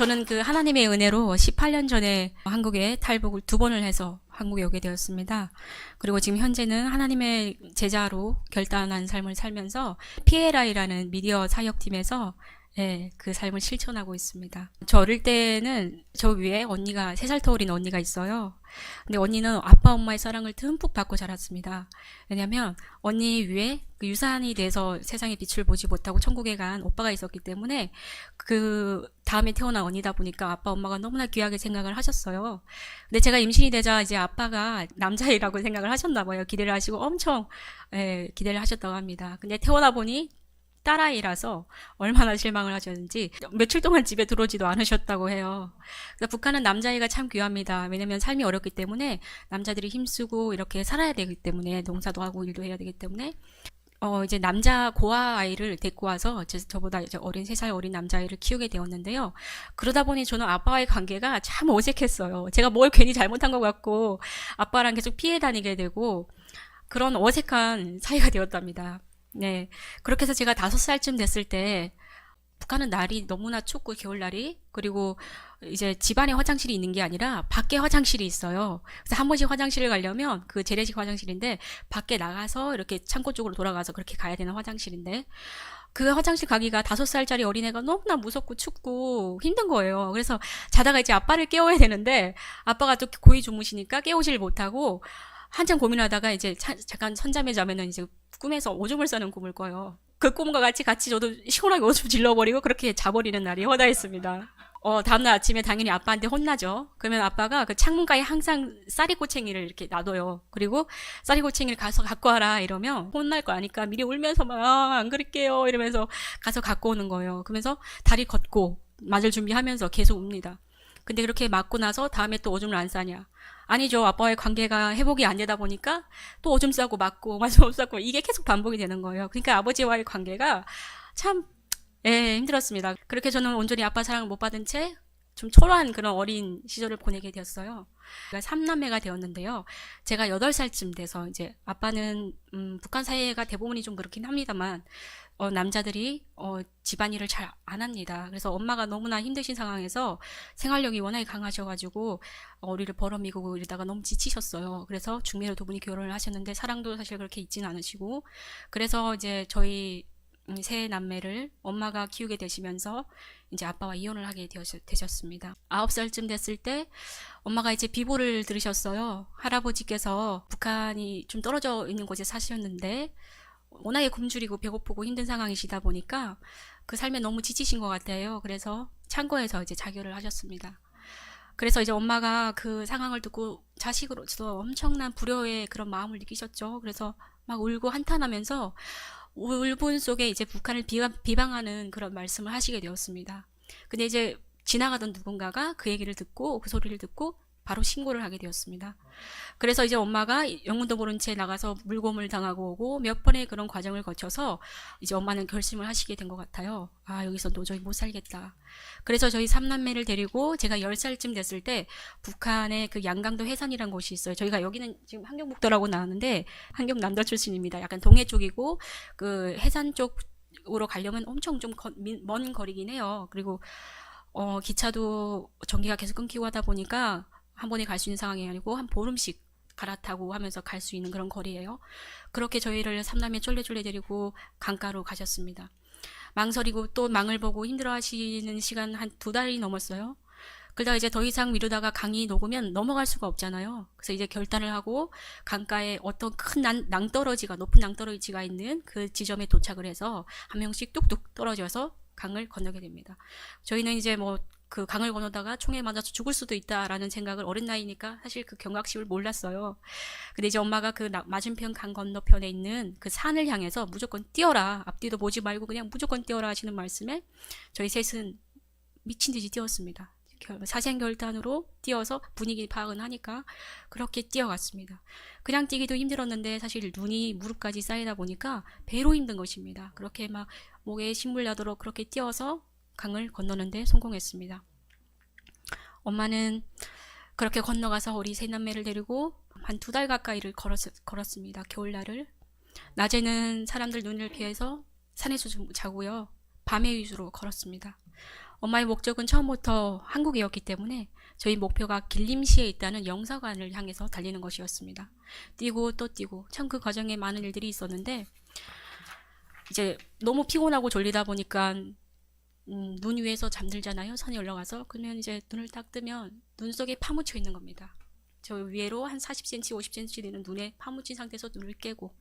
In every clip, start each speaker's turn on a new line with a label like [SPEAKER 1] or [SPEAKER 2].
[SPEAKER 1] 저는 그 하나님의 은혜로 18년 전에 한국에 탈북을 2번을 해서 한국에 오게 되었습니다. 그리고 지금 현재는 하나님의 제자로 결단한 삶을 살면서 PLI라는 미디어 사역팀에서 그 삶을 실천하고 있습니다. 저 어릴 때는 저 위에 언니가 3살 더 어린 언니가 있어요. 근데 언니는 아빠 엄마의 사랑을 듬뿍 받고 자랐습니다. 왜냐하면 언니 위에 그 유산이 돼서 세상의 빛을 보지 못하고 천국에 간 오빠가 있었기 때문에 그 다음에 태어난 언니다 보니까 아빠 엄마가 너무나 귀하게 생각을 하셨어요. 근데 제가 임신이 되자 이제 아빠가 남자이라고 생각을 하셨나 봐요. 기대를 하시고 엄청 기대를 하셨다고 합니다. 근데 태어나 보니 딸아이라서 얼마나 실망을 하셨는지 며칠 동안 집에 들어오지도 않으셨다고 해요. 그래서 북한은 남자아이가 참 귀합니다. 왜냐면 삶이 어렵기 때문에 남자들이 힘쓰고 이렇게 살아야 되기 때문에 농사도 하고 일도 해야 되기 때문에 이제 남자 고아 아이를 데리고 와서 저보다 이제 3살 어린 남자아이를 키우게 되었는데요. 그러다 보니 저는 아빠와의 관계가 참 어색했어요. 제가 뭘 괜히 잘못한 것 같고 아빠랑 계속 피해 다니게 되고 그런 어색한 사이가 되었답니다. 네. 그렇게 해서 제가 5살쯤 됐을 때 북한은 날이 너무나 춥고 겨울날이 그리고 이제 집안에 화장실이 있는 게 아니라 밖에 화장실이 있어요. 그래서 한 번씩 화장실을 가려면 그 재래식 화장실인데 밖에 나가서 이렇게 창고 쪽으로 돌아가서 그렇게 가야 되는 화장실인데 그 화장실 가기가 5살짜리 어린애가 너무나 무섭고 춥고 힘든 거예요. 그래서 자다가 이제 아빠를 깨워야 되는데 아빠가 또 고이 주무시니까 깨우질 못하고 한참 고민하다가 이제 잠깐 선잠에 자면은 이제 꿈에서 오줌을 싸는 꿈을 꿔요. 그 꿈과 같이 저도 시원하게 오줌 질러버리고 그렇게 자버리는 날이 허다했습니다. 다음날 아침에 당연히 아빠한테 혼나죠. 그러면 아빠가 그 창문가에 항상 쌀이꼬챙이를 이렇게 놔둬요. 그리고 쌀이꼬챙이를 가서 갖고 와라 이러면 혼날 거 아니까 미리 울면서 막 안 그럴게요 이러면서 가서 갖고 오는 거예요. 그러면서 다리 걷고 맞을 준비하면서 계속 웁니다. 근데 그렇게 맞고 나서 다음에 또 오줌을 안 싸냐? 아니죠. 아빠와의 관계가 회복이 안 되다 보니까 또 오줌 싸고 맞고 오줌 싸고 이게 계속 반복이 되는 거예요. 그러니까 아버지와의 관계가 참 힘들었습니다. 그렇게 저는 온전히 아빠 사랑을 못 받은 채 좀 초라한 그런 어린 시절을 보내게 되었어요. 제가 3남매가 되었는데요. 제가 8살쯤 돼서 이제 아빠는 북한 사회가 대부분이 좀 그렇긴 합니다만 남자들이 집안일을 잘 안 합니다. 그래서 엄마가 너무나 힘드신 상황에서 생활력이 워낙에 강하셔가지고 우리를 벌어미고 이러다가 너무 지치셨어요. 그래서 중매로 2분이 결혼을 하셨는데 사랑도 사실 그렇게 있지는 않으시고 그래서 이제 저희 세 남매를 엄마가 키우게 되시면서 이제 아빠와 이혼을 하게 되셨습니다. 9살쯤 됐을 때 엄마가 이제 비보를 들으셨어요. 할아버지께서 북한이 좀 떨어져 있는 곳에 사셨는데 워낙에 굶주리고 배고프고 힘든 상황이시다 보니까 그 삶에 너무 지치신 것 같아요. 그래서 창고에서 이제 자결을 하셨습니다. 그래서 이제 엄마가 그 상황을 듣고 자식으로서 엄청난 불효의 그런 마음을 느끼셨죠. 그래서 막 울고 한탄하면서 울분 속에 이제 북한을 비방하는 그런 말씀을 하시게 되었습니다. 근데 이제 지나가던 누군가가 그 얘기를 듣고 그 소리를 듣고 바로 신고를 하게 되었습니다. 그래서 이제 엄마가 영문도 모른 채 나가서 물고물 당하고 오고 몇 번의 그런 과정을 거쳐서 이제 엄마는 결심을 하시게 된 것 같아요. 아, 여기서 도저히 못 살겠다. 그래서 저희 3남매를 데리고 제가 10살쯤 됐을 때 북한의 그 양강도 해산이라는 곳이 있어요. 저희가 여기는 지금 한경북도라고 나왔는데 한경남도 출신입니다. 약간 동해 쪽이고 그 해산 쪽으로 가려면 엄청 좀 먼 거리긴 해요. 그리고 기차도 전기가 계속 끊기고 하다 보니까 한 번에 갈 수 있는 상황이 아니고 한 보름씩 갈아타고 하면서 갈 수 있는 그런 거리예요. 그렇게 저희를 3남매 쫄래쫄래 데리고 강가로 가셨습니다. 망설이고 또 망을 보고 힘들어하시는 시간 한 2달이 넘었어요. 그러다가 이제 더 이상 미루다가 강이 녹으면 넘어갈 수가 없잖아요. 그래서 이제 결단을 하고 강가에 어떤 큰 높은 낭떠러지가 있는 그 지점에 도착을 해서 한 명씩 뚝뚝 떨어져서 강을 건너게 됩니다. 저희는 이제 그 강을 건너다가 총에 맞아서 죽을 수도 있다라는 생각을 어린 나이니까 사실 그 경각심을 몰랐어요. 근데 이제 엄마가 그 맞은편 강 건너편에 있는 그 산을 향해서 무조건 뛰어라. 앞뒤도 보지 말고 그냥 무조건 뛰어라 하시는 말씀에 저희 셋은 미친 듯이 뛰었습니다. 사생결단으로 뛰어서 분위기 파악은 하니까 그렇게 뛰어갔습니다. 그냥 뛰기도 힘들었는데 사실 눈이 무릎까지 쌓이다 보니까 배로 힘든 것입니다. 그렇게 막 목에 신물 나도록 그렇게 뛰어서 강을 건너는데 성공했습니다. 엄마는 그렇게 건너가서 우리 세 남매를 데리고 한 2달 가까이를 걸었습니다. 겨울날을. 낮에는 사람들 눈을 피해서 산에서 좀 자고요. 밤에 위주로 걸었습니다. 엄마의 목적은 처음부터 한국이었기 때문에 저희 목표가 길림시에 있다는 영사관을 향해서 달리는 것이었습니다. 뛰고 또 뛰고 참 그 과정에 많은 일들이 있었는데 이제 너무 피곤하고 졸리다 보니까 눈 위에서 잠들잖아요. 산에 올라가서. 그러면 이제 눈을 딱 뜨면 눈 속에 파묻혀 있는 겁니다. 저 위로 한 40cm, 50cm 되는 눈에 파묻힌 상태에서 눈을 깨고,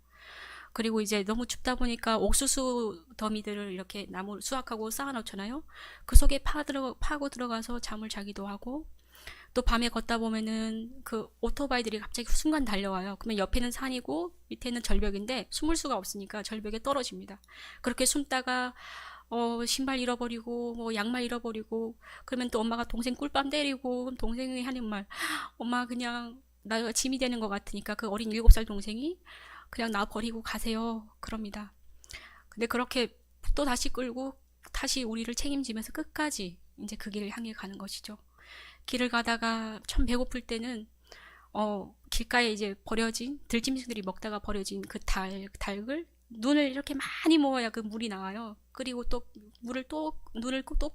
[SPEAKER 1] 그리고 이제 너무 춥다 보니까 옥수수 더미들을 이렇게 나무 수확하고 쌓아놓잖아요. 그 속에 파고 들어가서 잠을 자기도 하고, 또 밤에 걷다 보면은 그 오토바이들이 갑자기 순간 달려와요. 그러면 옆에는 산이고 밑에는 절벽인데 숨을 수가 없으니까 절벽에 떨어집니다. 그렇게 숨다가 신발 잃어버리고 뭐 양말 잃어버리고, 그러면 또 엄마가 동생 꿀밤 때리고, 그럼 동생이 하는 말, 엄마 그냥 나 짐이 되는 것 같으니까 그 어린 7살 동생이 그냥 나 버리고 가세요 그럽니다. 근데 그렇게 또 다시 끌고 다시 우리를 책임지면서 끝까지 이제 그 길을 향해 가는 것이죠. 길을 가다가 참 배고플 때는 길가에 이제 버려진 들짐승들이 먹다가 버려진 그 닭을 눈을 이렇게 많이 모아야 그 물이 나와요. 그리고 또 눈을 또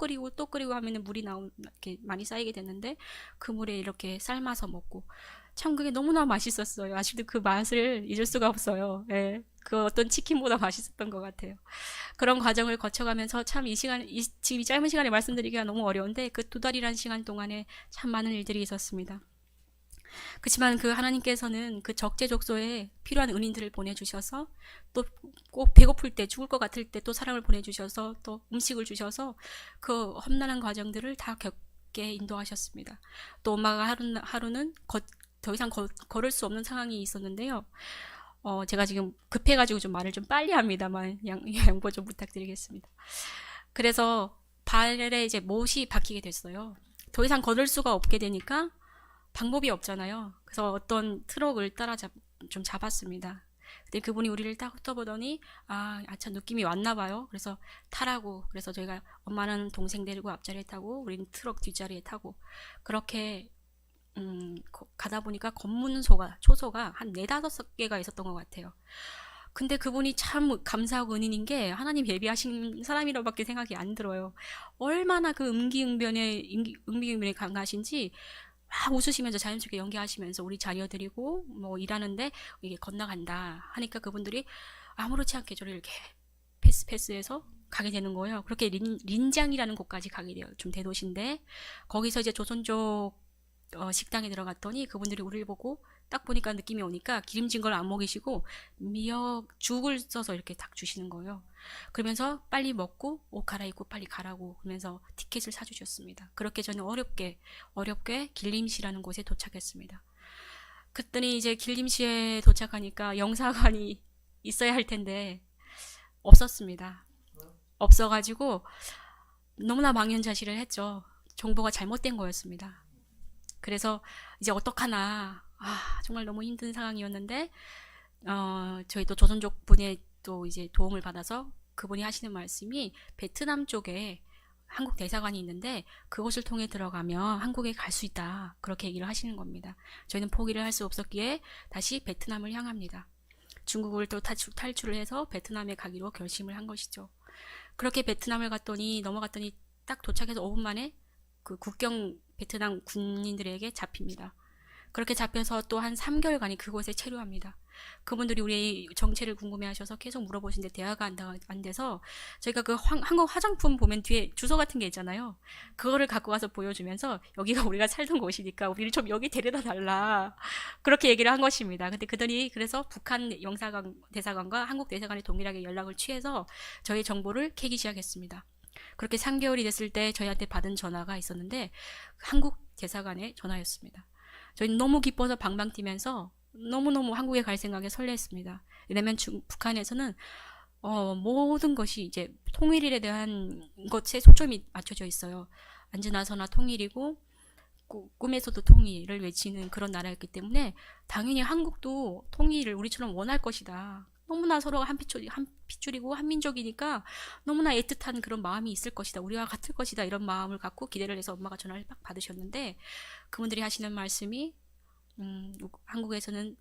[SPEAKER 1] 끓이고 하면은 물이 이렇게 많이 쌓이게 되는데, 그 물에 이렇게 삶아서 먹고 참 그게 너무나 맛있었어요. 아직도 그 맛을 잊을 수가 없어요. 예. 그 어떤 치킨보다 맛있었던 것 같아요. 그런 과정을 거쳐가면서 참 지금 이 짧은 시간에 말씀드리기가 너무 어려운데 그 2달이라는 시간 동안에 참 많은 일들이 있었습니다. 그렇지만 그 하나님께서는 그 적재적소에 필요한 은인들을 보내주셔서, 또 꼭 배고플 때 죽을 것 같을 때 또 사람을 보내주셔서 또 음식을 주셔서 그 험난한 과정들을 다 겪게 인도하셨습니다. 또 엄마가 하루는 더 이상 걸을 수 없는 상황이 있었는데요. 제가 지금 급해가지고 좀 말을 좀 빨리 합니다만 양보 좀 부탁드리겠습니다. 그래서 발에 이제 못이 박히게 됐어요. 더 이상 걸을 수가 없게 되니까 방법이 없잖아요. 그래서 어떤 트럭을 좀 잡았습니다. 근데 그분이 우리를 딱 훑어보더니 참 느낌이 왔나 봐요. 그래서 타라고. 그래서 저희가 엄마는 동생 데리고 앞자리에 타고 우리는 트럭 뒷자리에 타고, 그렇게 가다 보니까 초소가 한 4-5개가 있었던 것 같아요. 근데 그분이 참 감사하고 은인인 게 하나님 예비하신 사람이라고밖에 생각이 안 들어요. 얼마나 그 응기응변에 강하신지 막 웃으시면서 자연스럽게 연기하시면서 우리 자녀들이고 뭐 일하는데 이게 건너간다 하니까 그분들이 아무렇지 않게 저를 이렇게 패스해서 가게 되는 거예요. 그렇게 린장이라는 곳까지 가게 돼요. 좀 대도시인데 거기서 이제 조선족 식당에 들어갔더니 그분들이 우리를 보고 딱 보니까 느낌이 오니까 기름진 걸 안 먹이시고 죽을 써서 이렇게 딱 주시는 거예요. 그러면서 빨리 먹고 옷 갈아입고 빨리 가라고 그러면서 티켓을 사주셨습니다. 그렇게 저는 어렵게 길림시라는 곳에 도착했습니다. 그랬더니 이제 길림시에 도착하니까 영사관이 있어야 할 텐데 없었습니다. 없어가지고 너무나 망연자실을 했죠. 정보가 잘못된 거였습니다. 그래서 이제 어떡하나, 정말 너무 힘든 상황이었는데 저희 또 조선족 분의 또 이제 도움을 받아서 그분이 하시는 말씀이 베트남 쪽에 한국 대사관이 있는데 그곳을 통해 들어가면 한국에 갈 수 있다, 그렇게 얘기를 하시는 겁니다. 저희는 포기를 할 수 없었기에 다시 베트남을 향합니다. 중국을 또 탈출을 해서 베트남에 가기로 결심을 한 것이죠. 그렇게 베트남을 넘어갔더니 딱 도착해서 5분 만에 그 국경 베트남 군인들에게 잡힙니다. 그렇게 잡혀서 또 한 3개월간이 그곳에 체류합니다. 그분들이 우리 정체를 궁금해하셔서 계속 물어보시는데 대화가 안 돼서 저희가 그 한국 화장품 보면 뒤에 주소 같은 게 있잖아요. 그거를 갖고 와서 보여주면서 여기가 우리가 살던 곳이니까 우리를 좀 여기 데려다 달라, 그렇게 얘기를 한 것입니다. 근데 그들이 그래서 북한 대사관과 한국 대사관이 동일하게 연락을 취해서 저희 정보를 캐기 시작했습니다. 그렇게 3개월이 됐을 때 저희한테 받은 전화가 있었는데 한국 대사관의 전화였습니다. 저희는 너무 기뻐서 방방 뛰면서 너무너무 한국에 갈 생각에 설렜습니다. 왜냐면 북한에서는 모든 것이 이제 통일에 대한 것에 초점이 맞춰져 있어요. 안전하서나 통일이고 꿈에서도 통일을 외치는 그런 나라였기 때문에 당연히 한국도 통일을 우리처럼 원할 것이다. 너무나 서로가 한 핏줄이고 한 민족이니까 너무나 애틋한 그런 마음이 있을 것이다. 우리와 같을 것이다. 이런 마음을 갖고 기대를 해서 엄마가 전화를 딱 받으셨는데 그분들이 하시는 말씀이 한국에서는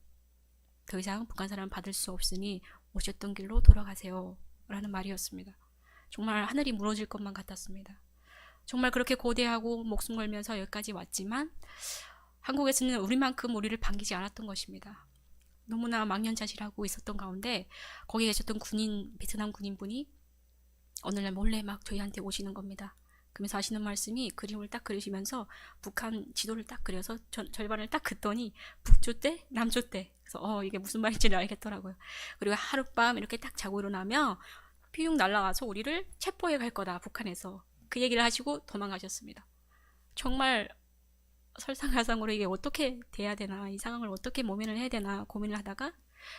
[SPEAKER 1] 더 이상 북한 사람 받을 수 없으니 오셨던 길로 돌아가세요 라는 말이었습니다. 정말 하늘이 무너질 것만 같았습니다. 정말 그렇게 고대하고 목숨 걸면서 여기까지 왔지만 한국에서는 우리만큼 우리를 반기지 않았던 것입니다. 너무나 망연자실하고 있었던 가운데 거기 계셨던 베트남 군인분이 어느 날 몰래 막 저희한테 오시는 겁니다. 그러면서 하시는 말씀이 그림을 딱 그리시면서 북한 지도를 딱 그려서 절반을 딱 긋더니 북조 때 남조 때, 그래서 이게 무슨 말인지 알겠더라고요. 그리고 하룻밤 이렇게 딱 자고 일어나면 삐용 날아와서 우리를 체포해 갈 거다, 북한에서. 그 얘기를 하시고 도망가셨습니다. 정말 설상가상으로 이게 어떻게 돼야 되나, 이 상황을 어떻게 모면을 해야 되나 고민을 하다가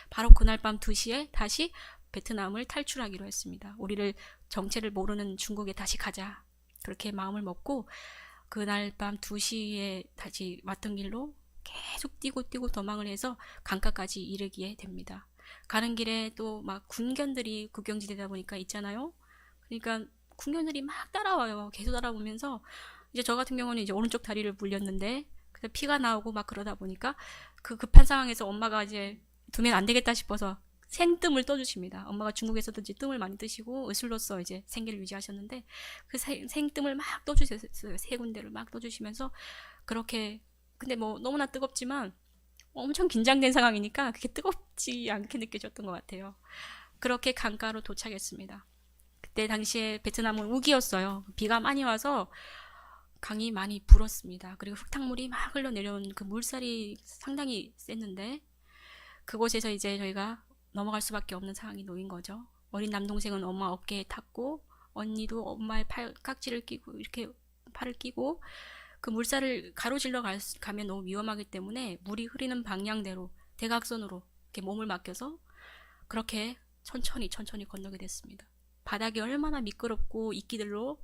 [SPEAKER 1] 바로 그날 밤 2시에 다시 베트남을 탈출하기로 했습니다. 우리를 정체를 모르는 중국에 다시 가자, 그렇게 마음을 먹고 그날 밤 2시에 다시 왔던 길로 계속 뛰고 도망을 해서 강가까지 이르게 됩니다. 가는 길에 또 막 군견들이 국경지대다 보니까 있잖아요. 그러니까 군견들이 막 따라와요. 계속 따라오면서 이제 저 같은 경우는 이제 오른쪽 다리를 물렸는데 그래서 피가 나오고 막 그러다 보니까 그 급한 상황에서 엄마가 이제 두면 안 되겠다 싶어서 생뜸을 떠주십니다. 엄마가 중국에서도 이제 뜸을 많이 뜨시고 의술로서 이제 생계를 유지하셨는데 그 생뜸을 막 떠주셨어요. 3군데를 막 떠주시면서 그렇게. 근데 뭐 너무나 뜨겁지만 엄청 긴장된 상황이니까 그게 뜨겁지 않게 느껴졌던 것 같아요. 그렇게 강가로 도착했습니다. 그때 당시에 베트남은 우기였어요. 비가 많이 와서 강이 많이 불었습니다. 그리고 흙탕물이 막 흘러내려온 그 물살이 상당히 셌는데 그곳에서 이제 저희가 넘어갈 수밖에 없는 상황이 놓인 거죠. 어린 남동생은 엄마 어깨에 탔고 언니도 엄마의 깍지를 끼고 이렇게 팔을 끼고 그 물살을 가로질러 가면 너무 위험하기 때문에 물이 흐르는 방향대로 대각선으로 이렇게 몸을 맡겨서 그렇게 천천히 건너게 됐습니다. 바닥이 얼마나 미끄럽고 이끼들로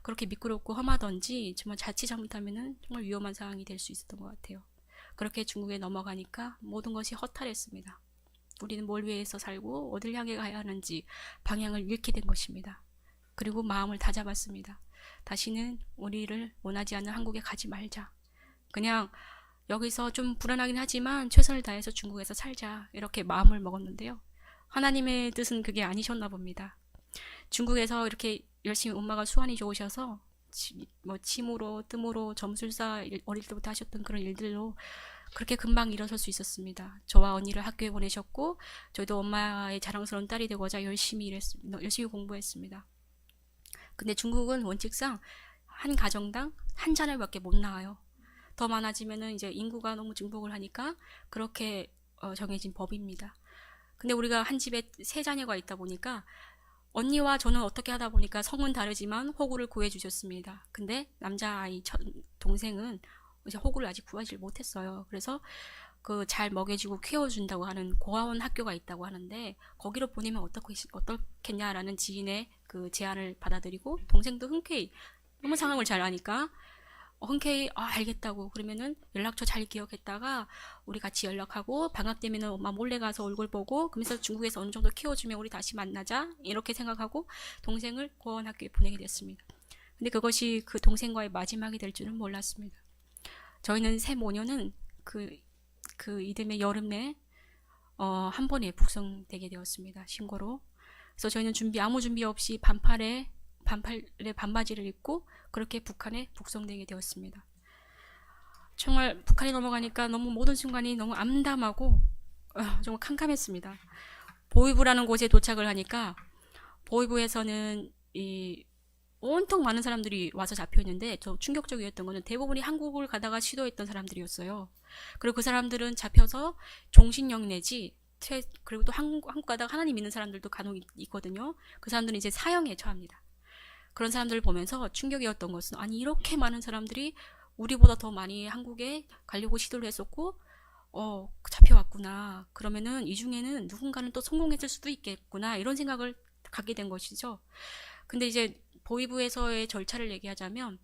[SPEAKER 1] 그렇게 미끄럽고 험하던지 정말 자칫 잘못하면 정말 위험한 상황이 될 수 있었던 것 같아요. 그렇게 중국에 넘어가니까 모든 것이 허탈했습니다. 우리는 뭘 위해서 살고 어딜 향해 가야 하는지 방향을 잃게 된 것입니다. 그리고 마음을 다잡았습니다. 다시는 우리를 원하지 않는 한국에 가지 말자. 그냥 여기서 좀 불안하긴 하지만 최선을 다해서 중국에서 살자, 이렇게 마음을 먹었는데요. 하나님의 뜻은 그게 아니셨나 봅니다. 중국에서 이렇게 열심히 엄마가 수완이 좋으셔서 침으로 뜸으로 점술사 어릴 때부터 하셨던 그런 일들로 그렇게 금방 일어설 수 있었습니다. 저와 언니를 학교에 보내셨고 저희도 엄마의 자랑스러운 딸이 되고자 열심히 공부했습니다. 근데 중국은 원칙상 한 가정당 한 자녀밖에 못 낳아요. 더 많아지면은 이제 인구가 너무 증폭을 하니까 그렇게 정해진 법입니다. 근데 우리가 한 집에 3자녀가 있다 보니까 언니와 저는 어떻게 하다 보니까 성은 다르지만 호구를 구해주셨습니다. 근데 남자아이 동생은 이제 호구를 아직 구하지 못했어요. 그래서 그 잘 먹여주고 키워준다고 하는 고아원 학교가 있다고 하는데 거기로 보내면 어떻겠냐라는 지인의 그 제안을 받아들이고 동생도 흔쾌히 너무 상황을 잘 아니까 흔쾌히 알겠다고, 그러면은 연락처 잘 기억했다가 우리 같이 연락하고 방학 되면은 엄마 몰래 가서 얼굴 보고 그러면서 중국에서 어느 정도 키워주면 우리 다시 만나자, 이렇게 생각하고 동생을 고아원 학교에 보내게 됐습니다. 근데 그것이 그 동생과의 마지막이 될 줄은 몰랐습니다. 저희는 새 모녀는 그 이듬해 여름에 한 번에 북송되게 되었습니다. 신고로. 그래서 저희는 아무 준비 없이 반팔에 반바지를 입고 그렇게 북한에 북송되게 되었습니다. 정말 북한에 넘어가니까 너무 모든 순간이 너무 암담하고 정말 캄캄했습니다. 보위부라는 곳에 도착을 하니까 보위부에서는 온통 많은 사람들이 와서 잡혀있는데 저 충격적이었던 거는 대부분이 한국을 가다가 시도했던 사람들이었어요. 그리고 그 사람들은 잡혀서 종신형 내지 그리고 또 한국 가다가 하나님 믿는 사람들도 간혹 있거든요. 그 사람들은 이제 사형에 처합니다. 그런 사람들을 보면서 충격이었던 것은, 아니 이렇게 많은 사람들이 우리보다 더 많이 한국에 가려고 시도를 했었고 잡혀왔구나. 그러면은 이 중에는 누군가는 또 성공했을 수도 있겠구나, 이런 생각을 갖게 된 것이죠. 근데 이제 보위부에서의 절차를 얘기하자면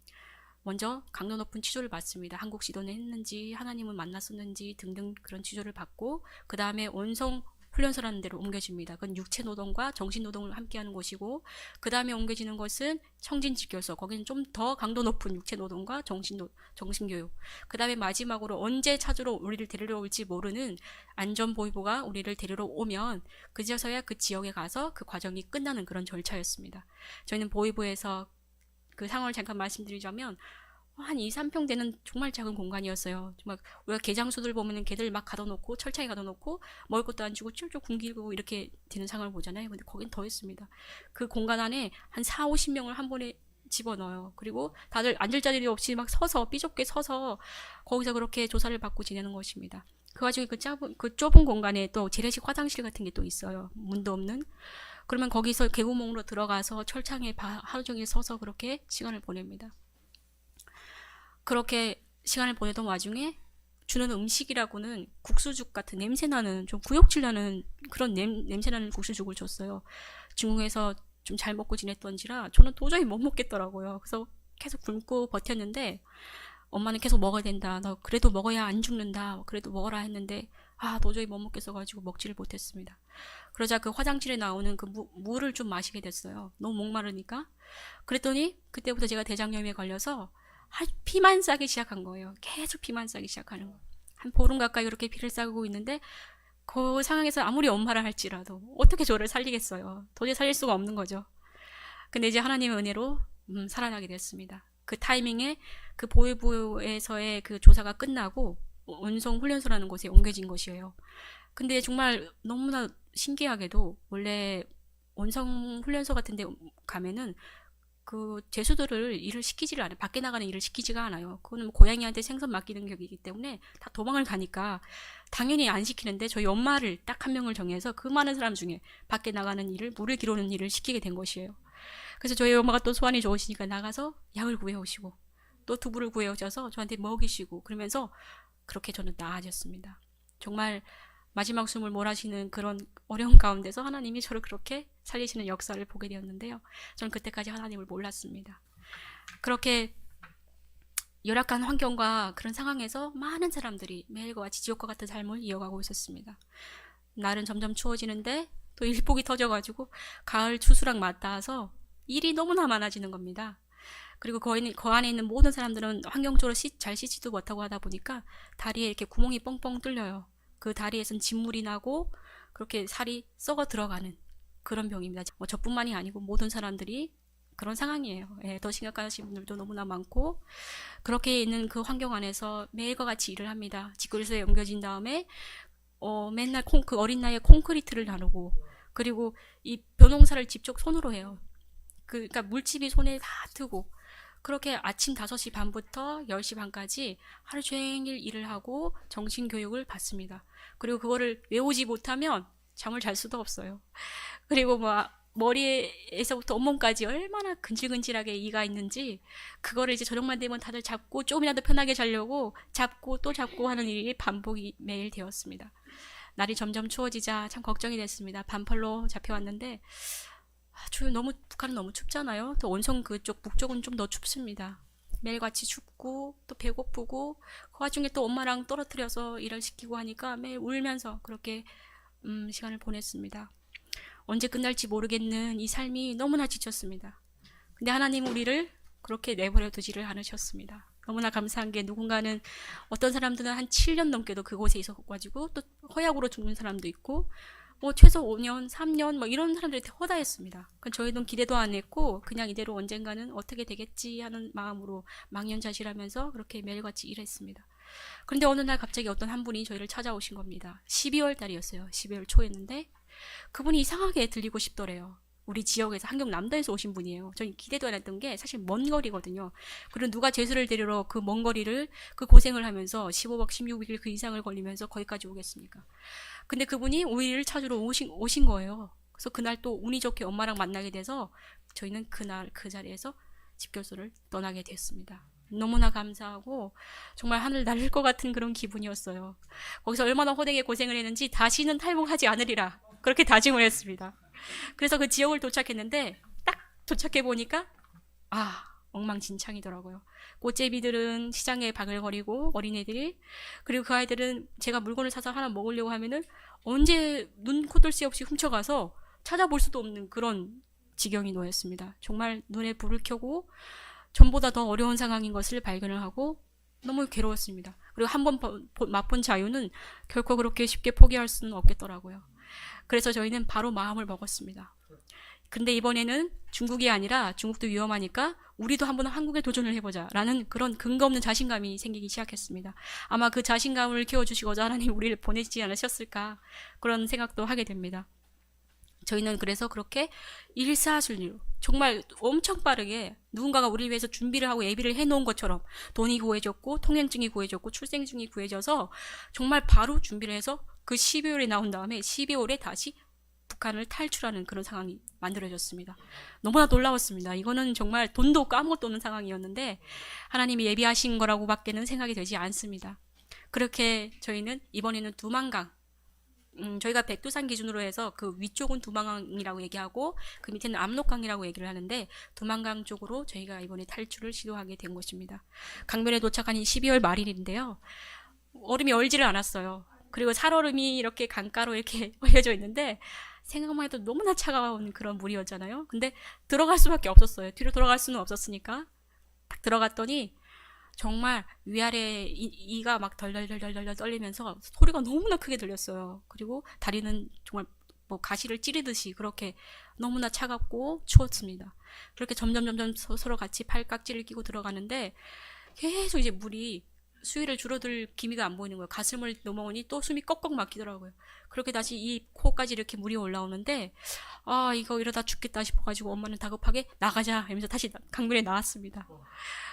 [SPEAKER 1] 먼저 강도 높은 치조를 받습니다. 한국 지도는 했는지 하나님은 만났었는지 등등 그런 치조를 받고 그 다음에 온성 훈련소라는 데로 옮겨집니다. 그건 육체 노동과 정신 노동을 함께하는 곳이고 그 다음에 옮겨지는 것은 청진직교소, 거기는 좀 더 강도 높은 육체 노동과 정신교육, 그 다음에 마지막으로 언제 찾으러 우리를 데리러 올지 모르는 안전보위부가 우리를 데리러 오면 그제서야 그 지역에 가서 그 과정이 끝나는 그런 절차였습니다. 저희는 보위부에서 그 상황을 잠깐 말씀드리자면 한 2, 3평 되는 정말 작은 공간이었어요. 막 우리가 개장수들 보면은 개들 막 가둬놓고 철창에 가둬놓고 먹을 것도 안 주고 쫄쫄 굶기고 이렇게 되는 상황을 보잖아요. 근데 거긴 더 했습니다. 그 공간 안에 한 4, 50명을 한 번에 집어넣어요. 그리고 다들 앉을 자리 없이 막 서서 삐좁게 서서 거기서 그렇게 조사를 받고 지내는 것입니다. 그 와중에 그 좁은 공간에 또 재래식 화장실 같은 게 또 있어요. 문도 없는. 그러면 거기서 개구멍으로 들어가서 철창에 하루 종일 서서 그렇게 시간을 보냅니다. 그렇게 시간을 보내던 와중에 주는 음식이라고는 국수죽 같은 냄새나는 좀 구역질 나는 그런 냄새나는 국수죽을 줬어요. 중국에서 좀 잘 먹고 지냈던지라 저는 도저히 못 먹겠더라고요. 그래서 계속 굶고 버텼는데 엄마는 계속 먹어야 된다. 너 그래도 먹어야 안 죽는다. 그래도 먹어라 했는데 도저히 못 먹겠어가지고 먹지를 못했습니다. 그러자 그 화장실에 나오는 그 물을 좀 마시게 됐어요. 너무 목마르니까. 그랬더니 그때부터 제가 대장염에 걸려서 피만 싸기 시작한 거예요. 계속 피만 싸기 시작하는 거예요. 한 보름 가까이 그렇게 피를 싸고 있는데 그 상황에서 아무리 엄마라 할지라도 어떻게 저를 살리겠어요. 도저히 살릴 수가 없는 거죠. 근데 이제 하나님의 은혜로 살아나게 됐습니다. 그 타이밍에 그 보위부에서의 그 조사가 끝나고 원성 훈련소라는 곳에 옮겨진 것이에요. 근데 정말 너무나 신기하게도 원래 원성 훈련소 같은 데 가면은 그 죄수들을 일을 시키지를 않아요. 밖에 나가는 일을 시키지가 않아요. 그거는 뭐 고양이한테 생선 맡기는 격이기 때문에 다 도망을 가니까 당연히 안 시키는데 저희 엄마를 딱 한 명을 정해서 그 많은 사람 중에 밖에 나가는 일을 물을 기르는 일을 시키게 된 것이에요. 그래서 저희 엄마가 또 소환이 좋으시니까 나가서 약을 구해오시고 또 두부를 구해오셔서 저한테 먹이시고 그러면서 그렇게 저는 나아졌습니다. 정말 마지막 숨을 몰아쉬는 그런 어려운 가운데서 하나님이 저를 그렇게 살리시는 역사를 보게 되었는데요. 저는 그때까지 하나님을 몰랐습니다. 그렇게 열악한 환경과 그런 상황에서 많은 사람들이 매일과 같이 지옥과 같은 삶을 이어가고 있었습니다. 날은 점점 추워지는데 또 일복이 터져가지고 가을 추수랑 맞닿아서 일이 너무나 많아지는 겁니다. 그리고 그 안에 있는 모든 사람들은 환경적으로 잘 씻지도 못하고 하다 보니까 다리에 이렇게 구멍이 뻥뻥 뚫려요. 그 다리에선 진물이 나고 그렇게 살이 썩어 들어가는 그런 병입니다. 뭐 저뿐만이 아니고 모든 사람들이 그런 상황이에요. 더 심각하신 분들도 너무나 많고 그렇게 있는 그 환경 안에서 매일과 같이 일을 합니다. 집그릇에 옮겨진 다음에 맨날 그 어린 나이에 콘크리트를 나르고 그리고 이 벼농사를 직접 손으로 해요. 그러니까 물집이 손에 다 트고 그렇게 아침 5시 반부터 10시 반까지 하루 종일 일을 하고 정신교육을 받습니다. 그리고 그거를 외우지 못하면 잠을 잘 수도 없어요. 그리고 머리에서부터 온몸까지 얼마나 근질근질하게 이가 있는지 그거를 이제 저녁만 되면 다들 잡고 조금이라도 편하게 자려고 잡고 또 잡고 하는 일이 반복이 매일 되었습니다. 날이 점점 추워지자 참 걱정이 됐습니다. 반팔로 잡혀왔는데 북한은 너무 춥잖아요. 또 원성 그쪽 북쪽은 좀 더 춥습니다. 매일같이 춥고 또 배고프고 그 와중에 또 엄마랑 떨어뜨려서 일을 시키고 하니까 매일 울면서 그렇게 시간을 보냈습니다. 언제 끝날지 모르겠는 이 삶이 너무나 지쳤습니다. 근데 하나님 우리를 그렇게 내버려 두지를 않으셨습니다. 너무나 감사한 게 누군가는 어떤 사람들은 한 7년 넘게도 그곳에 있어가지고 또 허약으로 죽는 사람도 있고 최소 5년, 3년 이런 사람들이 허다했습니다. 저희는 기대도 안 했고 그냥 이대로 언젠가는 어떻게 되겠지 하는 마음으로 망연자실하면서 그렇게 매일같이 일했습니다. 그런데 어느 날 갑자기 어떤 한 분이 저희를 찾아오신 겁니다. 12월 달이었어요. 12월 초였는데 그분이 이상하게 들리고 싶더래요. 우리 지역에서 한경 남도에서 오신 분이에요. 저희 기대도 안 했던 게 사실 먼 거리거든요. 그리고 누가 죄수를 데리러 그 먼 거리를 그 고생을 하면서 15박 16일 그 이상을 걸리면서 거기까지 오겠습니까? 근데 그분이 우리를 찾으러 오신 거예요. 그래서 그날 또 운이 좋게 엄마랑 만나게 돼서 저희는 그날 그 자리에서 집결소를 떠나게 됐습니다. 너무나 감사하고 정말 하늘 날릴 것 같은 그런 기분이었어요. 거기서 얼마나 호되게 고생을 했는지 다시는 탈북하지 않으리라 그렇게 다짐을 했습니다. 그래서 그 지역을 도착했는데 딱 도착해 보니까 엉망진창이더라고요. 꽃제비들은 시장에 바글거리고 어린애들이 그리고 그 아이들은 제가 물건을 사서 하나 먹으려고 하면은 언제 눈, 코, 뜰 새 없이 훔쳐가서 찾아볼 수도 없는 그런 지경이 놓였습니다. 정말 눈에 불을 켜고 전보다 더 어려운 상황인 것을 발견을 하고 너무 괴로웠습니다. 그리고 한번 맛본 자유는 결코 그렇게 쉽게 포기할 수는 없겠더라고요. 그래서 저희는 바로 마음을 먹었습니다. 근데 이번에는 중국이 아니라 중국도 위험하니까 우리도 한번 한국에 도전을 해보자 라는 그런 근거 없는 자신감이 생기기 시작했습니다. 아마 그 자신감을 키워주시고자 하나님 우리를 보내지 않으셨을까 그런 생각도 하게 됩니다. 저희는 그래서 그렇게 일사순위로 정말 엄청 빠르게 누군가가 우리를 위해서 준비를 하고 예비를 해놓은 것처럼 돈이 구해졌고 통행증이 구해졌고 출생증이 구해져서 정말 바로 준비를 해서 그 12월에 나온 다음에 12월에 다시 북한을 탈출하는 그런 상황이 만들어졌습니다. 너무나 놀라웠습니다. 이거는 정말 돈도 없고 아무것도 없는 상황이었는데 하나님이 예비하신 거라고 밖에는 생각이 되지 않습니다. 그렇게 저희는 이번에는 두만강, 저희가 백두산 기준으로 해서 그 위쪽은 두만강이라고 얘기하고 그 밑에는 압록강이라고 얘기를 하는데 두만강 쪽으로 저희가 이번에 탈출을 시도하게 된 것입니다. 강변에 도착한 12월 말일인데요. 얼음이 얼지를 않았어요. 그리고 살얼음이 이렇게 강가로 이렇게 올려져 있는데 생각만 해도 너무나 차가운 그런 물이었잖아요. 근데 들어갈 수밖에 없었어요. 뒤로 돌아갈 수는 없었으니까 딱 들어갔더니 정말 위아래 이가 막 덜덜덜덜덜 떨리면서 소리가 너무나 크게 들렸어요. 그리고 다리는 정말 뭐 가시를 찌르듯이 그렇게 너무나 차갑고 추웠습니다. 그렇게 점점 서로 같이 팔깍지를 끼고 들어가는데 계속 이제 물이 수위를 줄어들 기미가 안 보이는 거예요. 가슴을 넘어오니 또 숨이 꺽꺽 막히더라고요. 그렇게 다시 이 코까지 이렇게 물이 올라오는데 아 이거 이러다 죽겠다 싶어가지고 엄마는 다급하게 나가자 하면서 다시 강변에 나왔습니다.